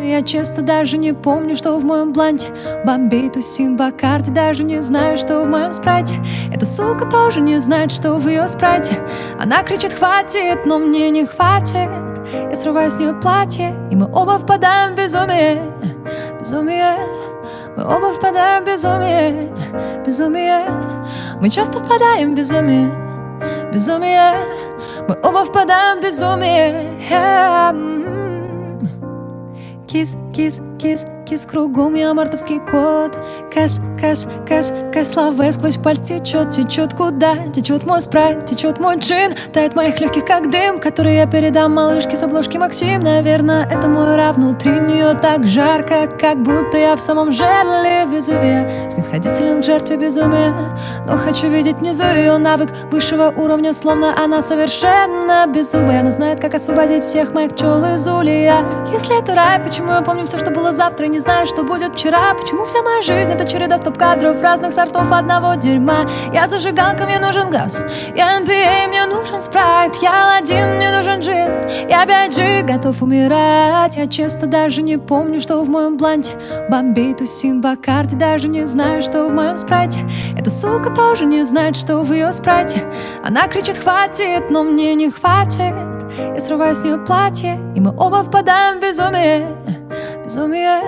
Я честно даже не помню, что в моем бланте. Бомбей, тусин, Бакарди, даже не знаю, что в моем спрайте. Эта сука тоже не знает, что в ее спрайте. Она кричит хватит, но мне не хватит. Я срываю с нее платье, и мы оба впадаем в безумие. Безумие. Мы оба впадаем в безумие. Безумие. Мы часто впадаем в безумие. Безумие. Мы оба впадаем в безумие. Кис, кис, кис, кис, кругом я мартовский кот. Кэс, кэс, кэс, кэс, лавэ сквозь пальцы течет, течет куда? Течет мой спрайт, течет мой джин. Тает в моих легких, как дым, который я передам малышке с обложки Максим. Наверное, это мой рав, внутри в нее так жарко, как будто я в самом жерле Везувия. Снисходителен к жертве безумия, но хочу видеть внизу ее навык высшего уровня, словно она совершенно беззубая. Она знает, как освободить всех моих пчел из улья. Если это рай, почему я помню все, что было завтра, не знаю, что будет вчера? Почему вся моя жизнь — это череда стоп-кадров разных сортов одного дерьма? Я зажигалка, мне нужен газ. Я NBA, мне нужен спрайт. Я Аладдин, мне нужен джин. Я 5G, готов умирать. Я честно даже не помню, что в моем бланте. Бомбей, тусин, Бакарди, даже не знаю, что в моем спрайте. Эта сука тоже не знает, что в ее спрайте. Она кричит хватит, но мне не хватит. Я срываю с нее платье, и мы оба впадаем в безумие. Безумие.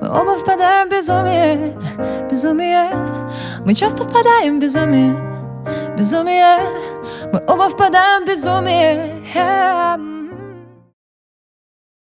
Мы оба впадаем в безумие. Безумие. Мы часто впадаем в безумие. Безумие. Мы оба впадаем в безумие.